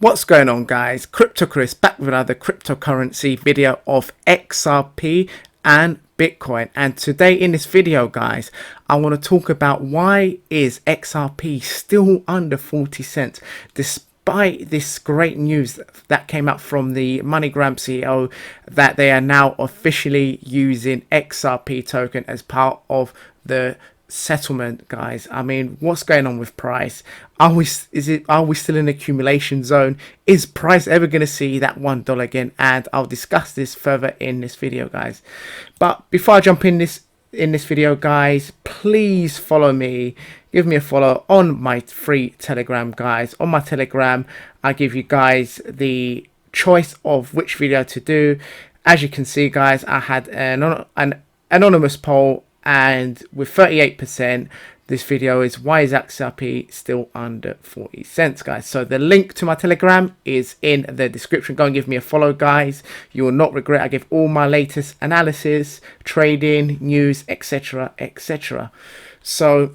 What's going on, guys? Crypto Chris back with another cryptocurrency video of XRP and Bitcoin. And today in this video, guys, I want to talk about why is XRP still under 40 cents despite this great news that came out from the Moneygram CEO that they are now officially using XRP token as part of the settlement. Guys, I mean, what's going on with price? Are we still in accumulation zone? Is price ever going to see that $1 again? And I'll discuss this further in this video, guys. But before I jump in this video, guys, please follow me, give me a follow on my free Telegram, guys. On my Telegram, I give you guys the choice of which video to do. As you can see, guys, I had an anonymous poll, and with 38%, this video is why is XRP still under 40 cents, guys. So the link to my Telegram is in the description. Go and give me a follow, guys. You will not regret. I give all my latest analysis, trading, news, etc, etc. So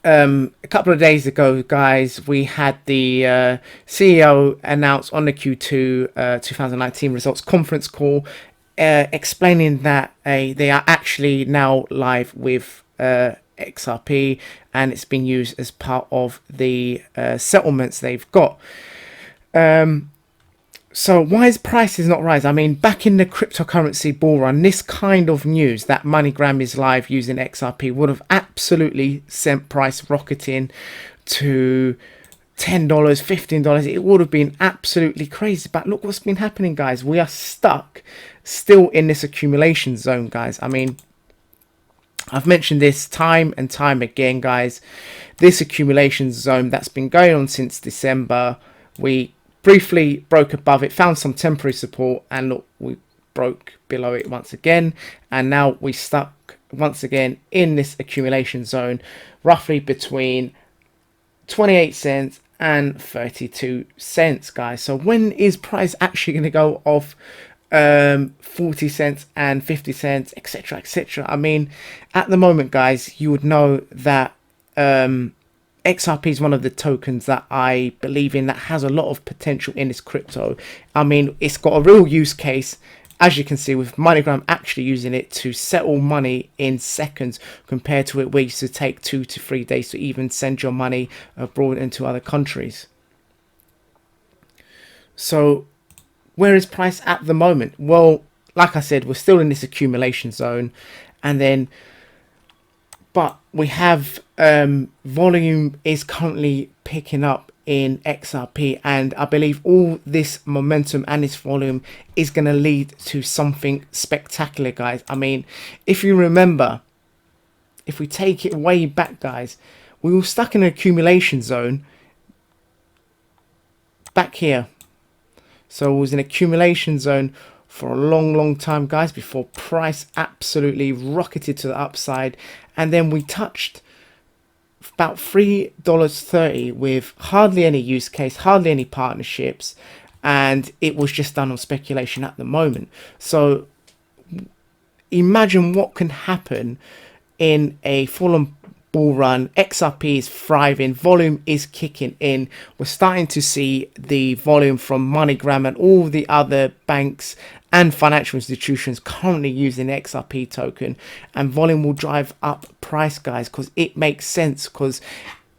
a couple of days ago, guys, we had the CEO announce on the Q2 2019 results conference call, explaining that they are actually now live with XRP, and it's been used as part of the settlements they've got. So why is prices not rise? I mean, back in the cryptocurrency bull run, this kind of news that Moneygram is live using XRP would have absolutely sent price rocketing to $10, $15. It would have been absolutely crazy. But look what's been happening, guys. We are stuck still in this accumulation zone, guys. I mean, I've mentioned this time and time again, guys. This accumulation zone that's been going on since December. We briefly broke above it, found some temporary support, and look, we broke below it once again. And now we stuck once again in this accumulation zone, roughly between 28 cents and 32 cents, guys. So when is price actually going to go off 40 cents and 50 cents, etc, etc? I mean, at the moment, guys, you would know that XRP is one of the tokens that I believe in that has a lot of potential in this crypto. I mean, it's got a real use case, as you can see, with Moneygram actually using it to settle money in seconds, compared to it where it used to take 2 to 3 days to even send your money abroad into other countries. So where is price at the moment? Well, like I said, we're still in this accumulation zone, and then but we have volume is currently picking up in XRP, and I believe all this momentum and this volume is going to lead to something spectacular, guys. I mean, if you remember, if we take it way back, guys, we were stuck in an accumulation zone back here. So it was an accumulation zone for a long time, guys, before price absolutely rocketed to the upside, and then we touched about $3.30 with hardly any use case, hardly any partnerships, and it was just done on speculation at the moment. So imagine what can happen in a full-on bull run. XRP is thriving, volume is kicking in. We're starting to see the volume from MoneyGram and all the other banks and financial institutions currently using the XRP token, and volume will drive up price, guys, because it makes sense, because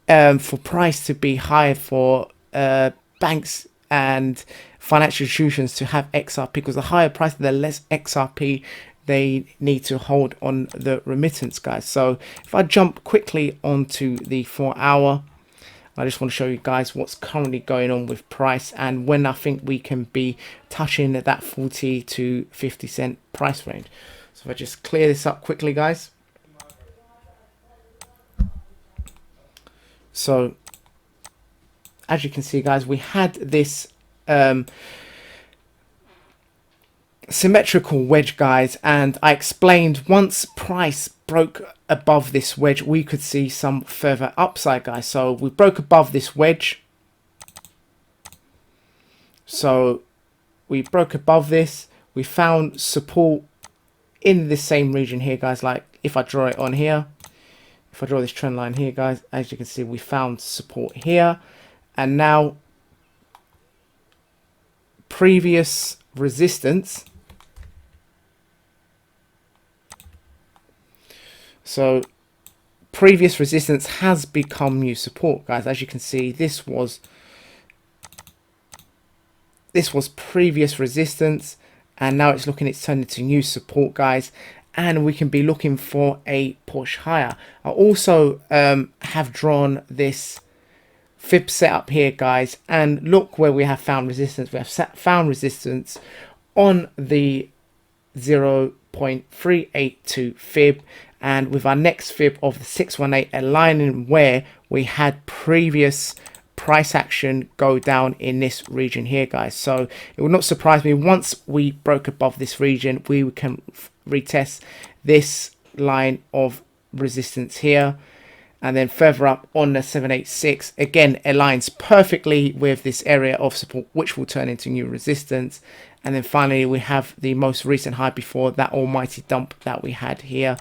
for price to be higher for banks and financial institutions to have XRP, because the higher price, the less XRP they need to hold on the remittance, guys. So if I jump quickly onto the 4-hour, I just want to show you guys what's currently going on with price and when I think we can be touching that 40 to 50 cent price range. So if I just clear this up quickly, guys. So as you can see, guys, we had this symmetrical wedge, guys, and I explained once price broke above this wedge we could see some further upside, guys. So we broke above this wedge, so we broke above this, we found support in this same region here, guys. Like if I draw it on here, if I draw this trend line here, guys, as you can see, we found support here, and now previous resistance. So previous resistance has become new support, guys. As you can see, this was previous resistance, and now it's turned into new support, guys, and we can be looking for a push higher. I also have drawn this fib setup here, guys, and look where we have found resistance. We have found resistance on the 0.382 fib, and with our next fib of the 618 aligning where we had previous price action go down in this region here, guys. So it would not surprise me once we broke above this region, we can retest this line of resistance here, and then further up on the 786 again aligns perfectly with this area of support, which will turn into new resistance. And then finally we have the most recent high before that almighty dump that we had here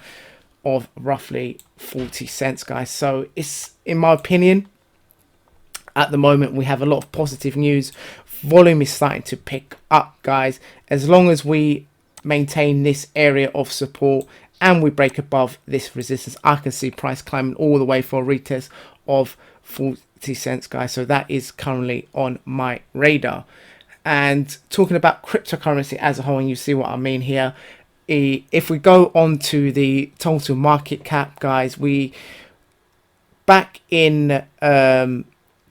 of roughly 40 cents, guys. So it's, in my opinion, at the moment we have a lot of positive news. Volume is starting to pick up, guys. As long as we maintain this area of support and we break above this resistance, I can see price climbing all the way for a retest of 40 cents, guys. So that is currently on my radar. And talking about cryptocurrency as a whole, and you see what I mean here, if we go on to the total market cap, guys, we back in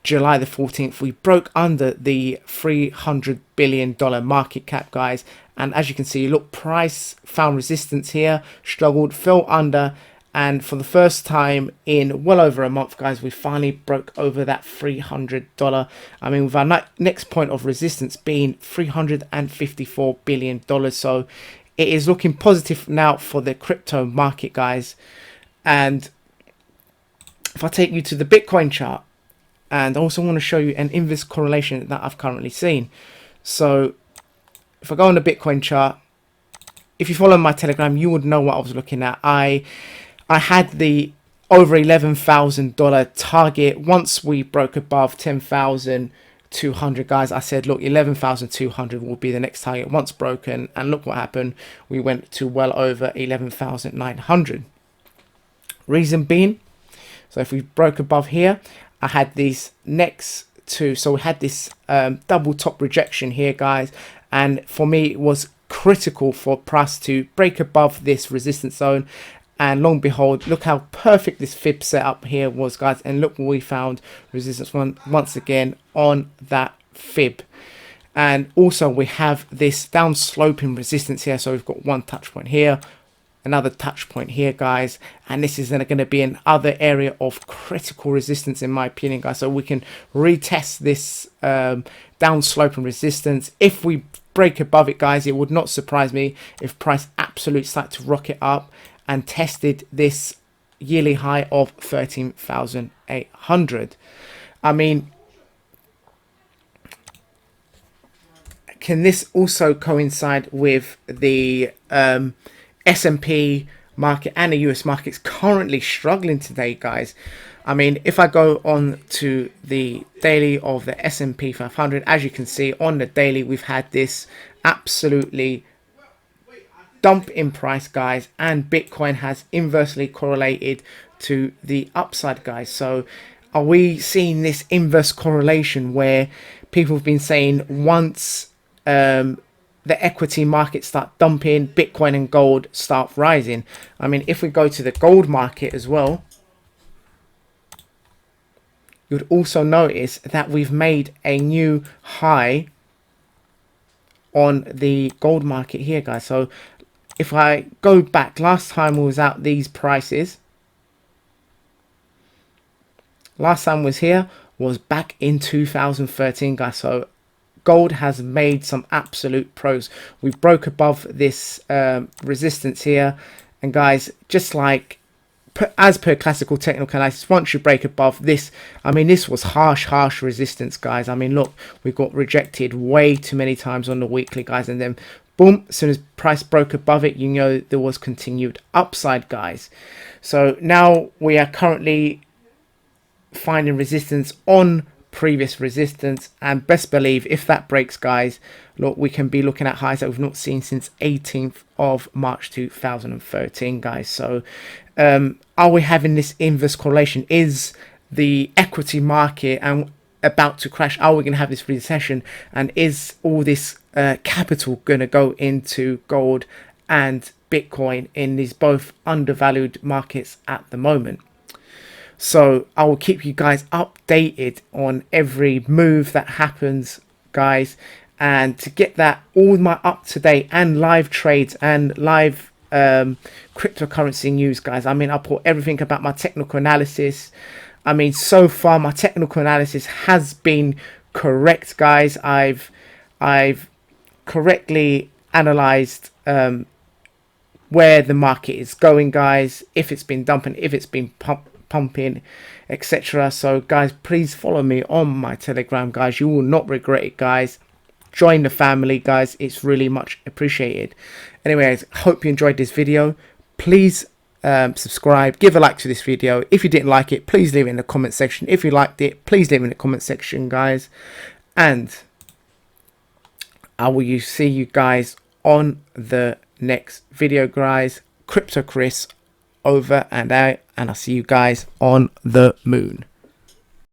July the 14th, we broke under the $300 billion market cap, guys. And as you can see, look, price found resistance here, struggled, fell under, and for the first time in well over a month, guys, we finally broke over that $300. I mean, with our next point of resistance being $354 billion. So it is looking positive now for the crypto market, guys. And if I take you to the Bitcoin chart, and I also want to show you an inverse correlation that I've currently seen. So if I go on the Bitcoin chart, if you follow my Telegram, you would know what I was looking at. I had the over $11,000 target. Once we broke above 10,200, guys, I said, look, 11,200 will be the next target once broken. And look what happened. We went to well over 11,900. Reason being, so if we broke above here, I had these next two. So we had this double top rejection here, guys. And for me, it was critical for price to break above this resistance zone. And lo and behold, look how perfect this fib setup here was, guys. And look what we found, resistance once again on that fib. And also we have this down sloping resistance here. So we've got one touch point here, another touch point here, guys, and this is going to be another area of critical resistance, in my opinion, guys. So we can retest this down sloping resistance. If we break above it, guys, it would not surprise me if price absolutely start to rocket up and tested this yearly high of 13,800. I mean, can this also coincide with the S&P market and the US markets currently struggling today, guys? I mean, if I go on to the daily of the S&P 500, as you can see on the daily, we've had this absolutely dump in price, guys, and Bitcoin has inversely correlated to the upside, guys. So are we seeing this inverse correlation where people have been saying once the equity market start dumping, Bitcoin and gold start rising? I mean, if we go to the gold market as well, you would also notice that we've made a new high on the gold market here, guys. So if I go back, last time we was at these prices, last time was here was back in 2013, guys. So gold has made some absolute pros. We've broke above this resistance here, and guys, just like as per classical technical analysis, once you break above this, I mean, this was harsh resistance, guys. I mean, look, we got rejected way too many times on the weekly, guys, and then boom, as soon as price broke above it, you know there was continued upside, guys. So now we are currently finding resistance on previous resistance, and best believe if that breaks, guys, look, we can be looking at highs that we've not seen since 18th of March 2013, guys. So are we having this inverse correlation? Is the equity market and about to crash? Are we going to have this recession, and is all this capital going to go into gold and Bitcoin in these both undervalued markets at the moment? So I will keep you guys updated on every move that happens, guys, and to get that all my up-to-date and live trades and live cryptocurrency news, guys. I mean, I put everything about my technical analysis. I mean, so far my technical analysis has been correct, guys. I've correctly analyzed where the market is going, guys, if it's been dumping, if it's been pumping, etc. So guys, please follow me on my Telegram, guys. You will not regret it, guys. Join the family, guys. It's really much appreciated. Anyways, hope you enjoyed this video. Please subscribe, give a like to this video. If you didn't like it, please leave it in the comment section. If you liked it, please leave it in the comment section, guys. And I will see you guys on the next video, guys. Crypto Chris over and out, and I'll see you guys on the moon.